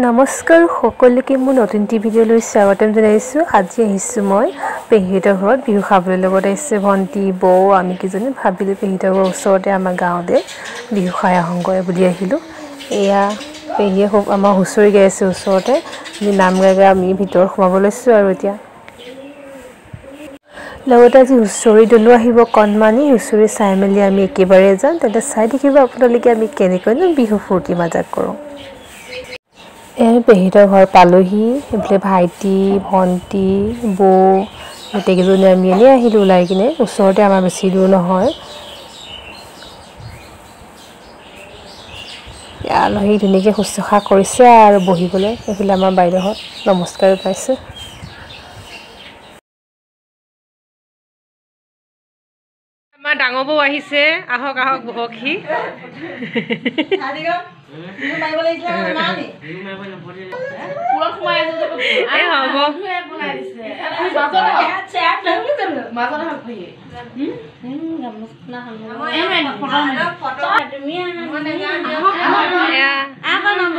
নমস্কাৰ সকলোকে মোৰ নতুন ভিডিঅ'লৈ স্বাগতম জনাইছো। আজি আহিছো মই পেহিহঁতৰ ঘৰত বিহু খাবলৈ লগত আহিছে ভণ্টি বৌ আমি কিজনী ভাবিলো পেহিহঁতৰ ওচৰতে আমাৰ গাঁৱতে বিহু খাই আহংগৰে বুলি আহিলো। এয়া পেহিয়ে আমাৰ হুঁচৰি গাই আছে ওচৰতে নাম গাই আমি ভিতৰ সোমাব লৈছো আৰু এতিয়া লগতে আজি হুঁচৰি দলো আহিব কণমানি হুঁচৰি চাই মেলি আমি একেবাৰে যাম তেন্তে চাই দেখিব আপোনালোকে আমি কেনেকৈ বিহু ফূৰ্তি মজাক কৰোঁ। আমি পেহিহঁতৰ ঘৰ পালোহি এইফালে ভাইটি ভণ্টি বৌ গোটেইকেইজনী আমি এনেই আহিলোঁ ওলাই কিনে ওচৰতে আমাৰ বেছি দূৰ নহয়। আলহী ধুনীয়াকৈ শুশ্ৰূষা কৰিছে আৰু বহিবলৈ এইফালে আমাৰ বাইদেউহঁত নমস্কাৰ পাইছে। আমাৰ ডাঙৰ বৌ আহিছে আহক আহক বহকহি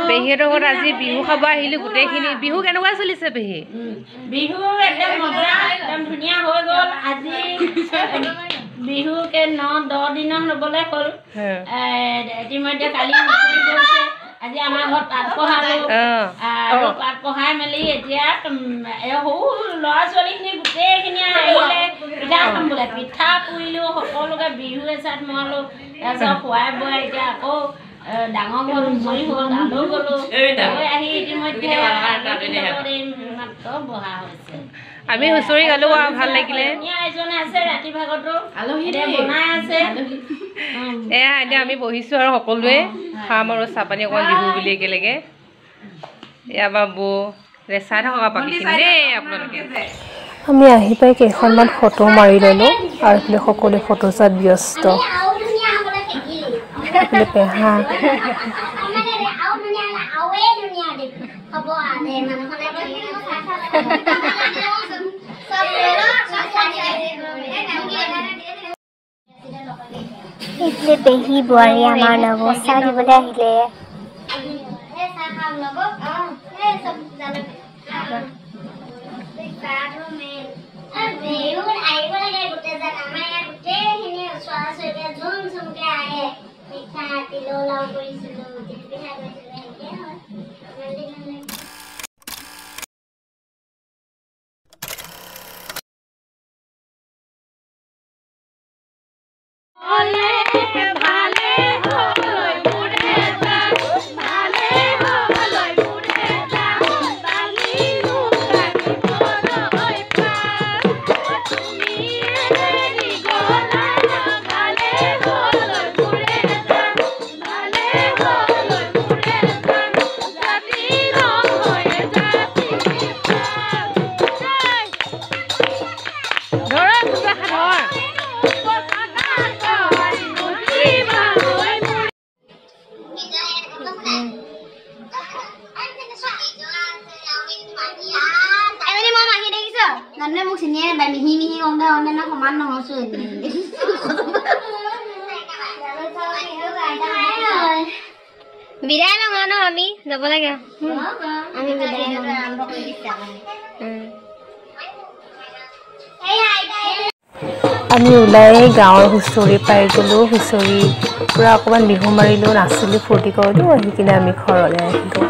পেহিহঁতৰ ঘৰত আজি বিহু খাব আহিলো গোটেইখিনি। বিহু কেনেকুৱা চলিছে পেহী? বিহু একদম মজা একদম ধুনীয়া হৈ গ'ল। আজি বিহুকে 9-10 দিনৰ হ'বলৈ হ'ল। ইতিমধ্যে কালি হুঁচৰি গৈছে, আজি আমাৰ ঘৰত পাত পঢ়ালো আৰু পাত পঢ়াই মেলি এতিয়া সৰু ল'ৰা ছোৱালীখিনি গোটেইখিনি আহিলে পিঠা খাম বোলে। পিঠা পুৰিলোঁ সকলোকে বিহু এচাত মৰালোঁ তাৰপিছত খুৱাই বোৱাই এতিয়া আকৌ ডাঙৰ ঘৰ হুঁচৰি হ'ল তালৈ গ'লোঁ গৈ আহি ইতিমধ্যে মাত্ৰ বহা হৈছে। আমি হুঁচৰি গালো আৰু ভাল লাগিলে। এজনে আছে ৰাতি ভাগতো আলহী বনাই আছে এয়া এতিয়া আমি বহিছো আৰু সকলোৱে খাম আৰু চাহ পানী অকণমান বিহু বুলি একেলগে। এয়া বা বৌ চাই থাকক বাকীখিনি দেই আপোনালোকে। আমি আহি পাই কেইখনমান ফটো মাৰি ল'লোঁ আৰু এইফালে সকলোৱে ফটো চোৱাত ব্যস্ত। পেহা এইফালে পেহী বোৱাৰী আমাৰ লগত চাহ দিবলৈ আহিলে। মোক চিনিয়ে নাপায় মিহি মিহি কওঁতে কওঁতে না সমান নহৈছো বিদায় লওঁ ন আমি যাব লাগে। আমি ওলাই গাঁৱৰ হুঁচৰি পাই গ'লোঁ। হুঁচৰি পূৰা অকণমান বিহু মাৰিলোঁ নাচিলোঁ ফূৰ্তি কৰিলোঁ আহি কিনে আমি ঘৰলৈ আহিলোঁ।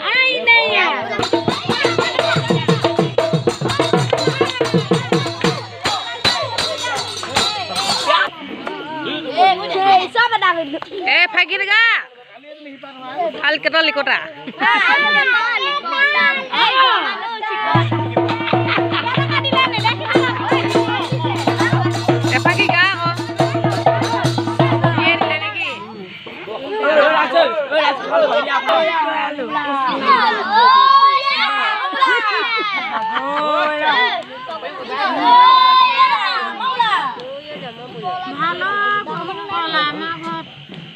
Ay, লিকটা লিকটা এপাকি গা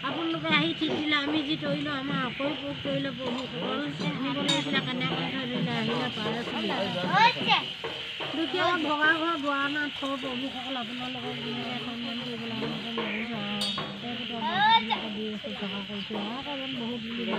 আপোনালোকে আহি ঠিক দিলে আমি যি তৰিলোঁ আমাৰ আকৌ পোক তৰিলে বহুসকল নিবলৈ আহিছিলে কেনে ধৰিলে আহিলে পাৰে দুখীয়া ভগা ঘৰ দুৱাৰ না থৈ প্ৰভুসকল আপোনালোকক ধুনীয়াকৈ সন্মান কৰিবলৈ দি শুশ্ৰূষা কৰিছোঁ বহুত বুলি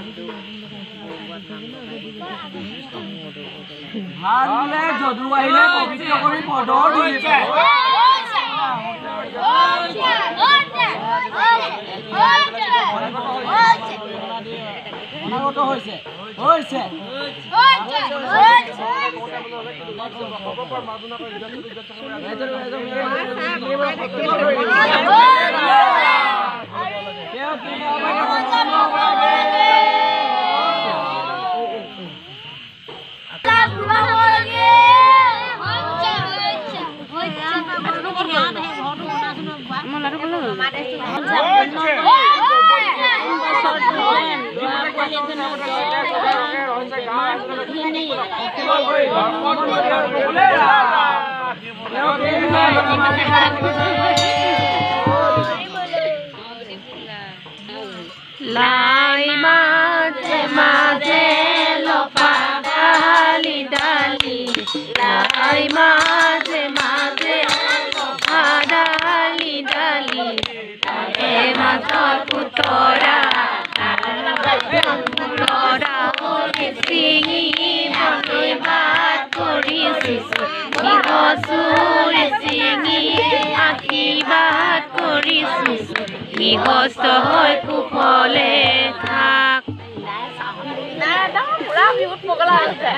লাই মাঝে মাঝে লপা ডালি ডালি লাই মাঝে মাঝে লপা ডালি ডালি এ মাছৰ পুতৰা পুতৰা চিঙি বনাই ভাত কৰিছোঁ গছৰ চিঙি আশীৰ্বাদ কৰিছোঁ গৃহস্থ হৈ কুশলে থাক বিহুত পগলা হৈছে